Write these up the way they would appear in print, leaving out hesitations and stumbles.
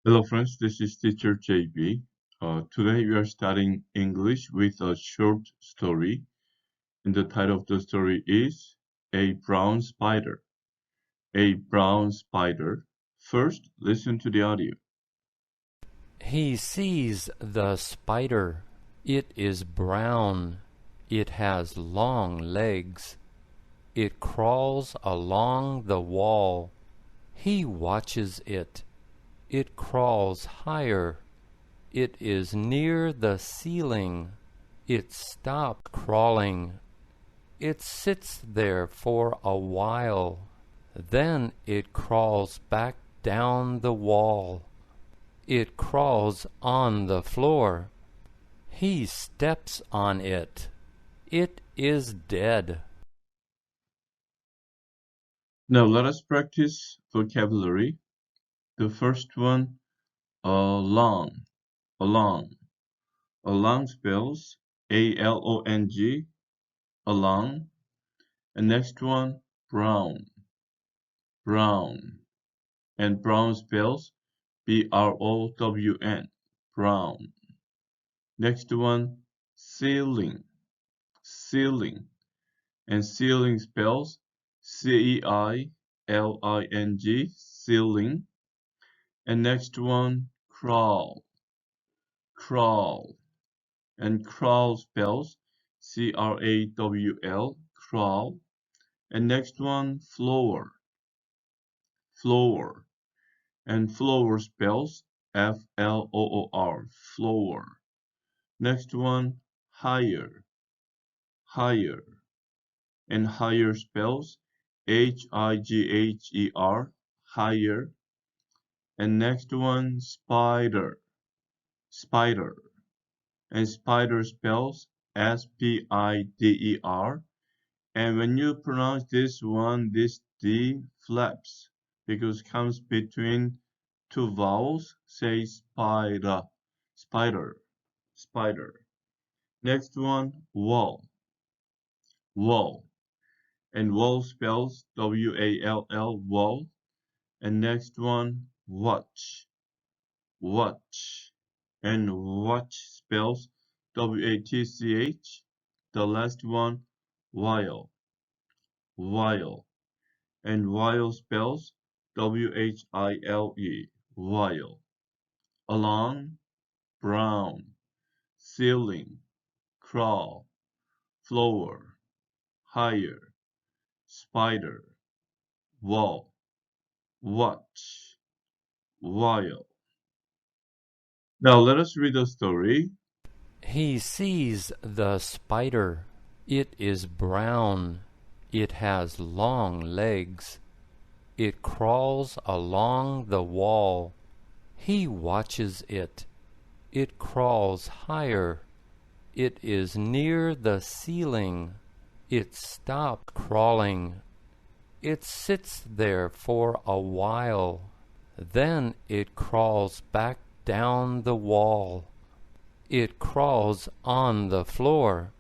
Hello friends, this is teacher JB. Today we are studying English with a short story, and the title of the story is A Brown Spider. A Brown Spider. First, listen to the audio. He sees the spider. It is brown. It has long legs. It crawls along the wall. He watches it. It crawls higher. It is near the ceiling. It stops crawling. It sits there for a while. Then it crawls back down the wall. It crawls on the floor. He steps on it. It is dead. Now let us practice vocabulary. The first one, along, along. Along spells A-L-O-N-G, along. And next one, brown, brown. And brown spells B-R-O-W-N, brown. Next one, ceiling, ceiling. And ceiling spells C-E-I-L-I-N-G, ceiling. And next one, crawl, crawl. And crawl spells C-R-A-W-L, crawl. And next one, floor, floor. And floor spells F-L-O-O-R, floor. Next one, higher, higher. And higher spells H-I-G-H-E-R, higher. And next one, spider, spider. And spider spells S-P-I-D-E-R. And when you pronounce this one, this D flaps because it comes between two vowels. Say spider, spider, spider. Next one, wall, wall. And wall spells W-A-L-L, wall. And next one, watch, watch. And watch spells W-A-T-C-H. The last one, while, while. And while spells W-H-I-L-E, while. Along, brown, ceiling, crawl, floor, higher, spider, wall, watch, while. Now let us read the story. He sees the spider. It is brown. It has long legs. It crawls along the wall. He watches it. It crawls higher. It is near the ceiling. It stops crawling. It sits there for a while. Then it crawls back down the wall. It crawls on the floor.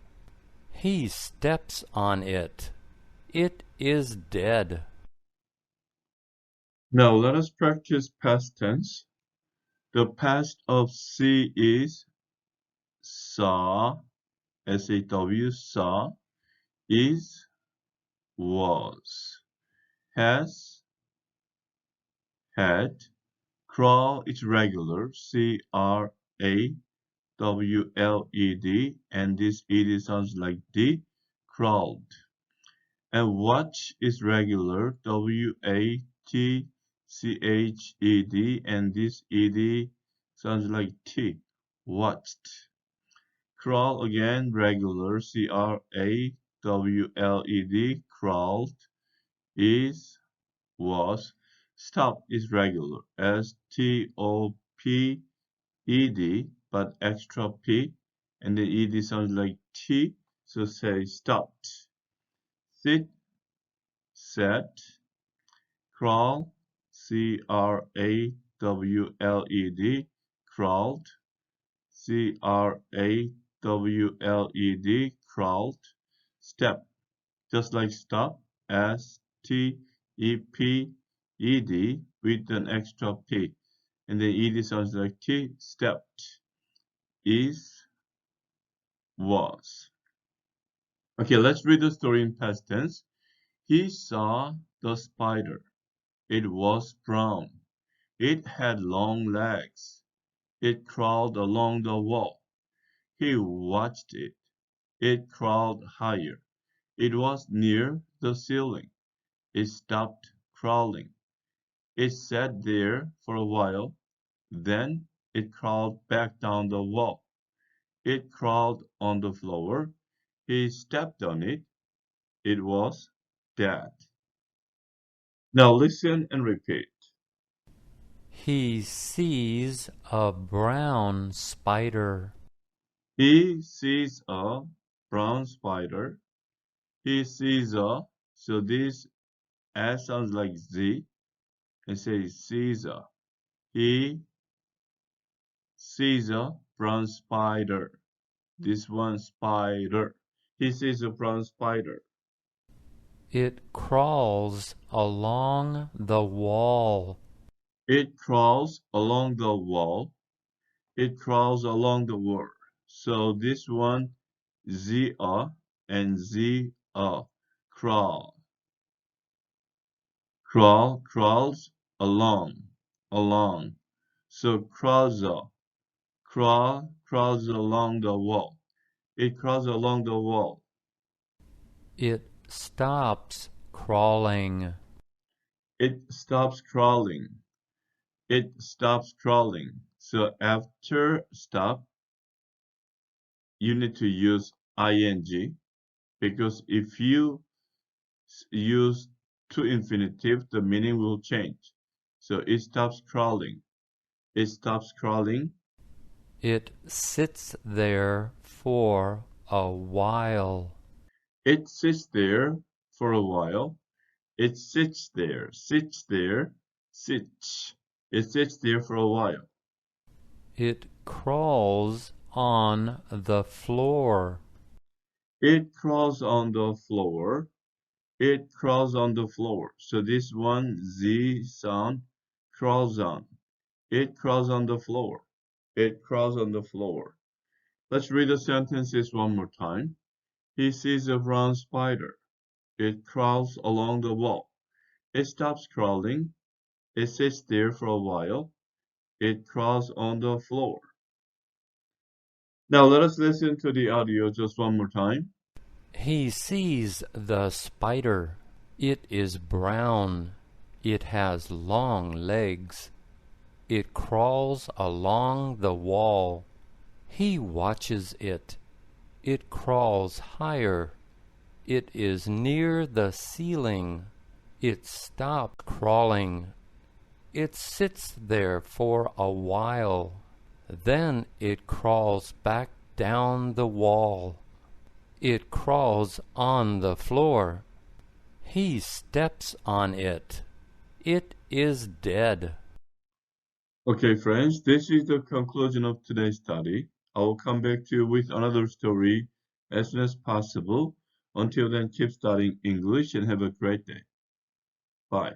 He steps on it. It is dead. Now let us practice past tense. The past of see is saw, S-A-W, saw, is, was, has, had, crawl is regular, C-R-A-W-L-E-D, and this ed sounds like D, crawled. And watch is regular, W-A-T-C-H-E-D, and this ed sounds like T, watched. Crawl again, regular, C-R-A-W-L-E-D, crawled, is, was. Stop is regular, S-T-O-P-E-D, but extra P, and the ED sounds like T, so say stopped. Sit, sat, crawl, C-R-A-W-L-E-D, crawled, C-R-A-W-L-E-D, crawled. Step, just like stop, S-T-E-P-E-D with an extra P. and then ed sounds like t, stepped, is, was. Okay, let's read the story in past tense. He saw the spider. It was brown. It had long legs. It crawled along the wall. He watched it. It crawled higher. It was near the ceiling. It stopped crawling. It sat there for a while. Then it crawled back down the wall. It crawled on the floor. He stepped on it. It was dead. Now listen and repeat. He sees a brown spider. He sees a brown spider. He sees a, so this S sounds like Z, and say sees a. He sees a brown spider. This one spider. He sees a brown spider. It crawls along the wall. It crawls along the wall. It crawls along the wall. So this one, Z-A and Z-A. Crawl. Crawl, crawls along, along. So crawls up. Crawl, crawls along the wall. It crawls along the wall. It stops crawling. It stops crawling. It stops crawling. So after stop, you need to use ing, because if you use to infinitive, the meaning will change. So it stops crawling. It stops crawling. It sits there for a while. It sits there for a while. It sits there, sits there, sits. It sits there for a while. It crawls on the floor. It crawls on the floor. It crawls on the floor. So this one, Z sound, crawls on. It crawls on the floor. It crawls on the floor. Let's read the sentences one more time. He sees a brown spider. It crawls along the wall. It stops crawling. It sits there for a while. It crawls on the floor. Now let us listen to the audio just one more time. He sees the spider. It is brown. It has long legs. It crawls along the wall. He watches it. It crawls higher. It is near the ceiling. It stopped crawling. It sits there for a while. Then it crawls back down the wall. It crawls on the floor. He steps on it. It is dead. Okay, friends, this is the conclusion of today's study. I will come back to you with another story as soon as possible. Until then, keep studying English and have a great day. Bye.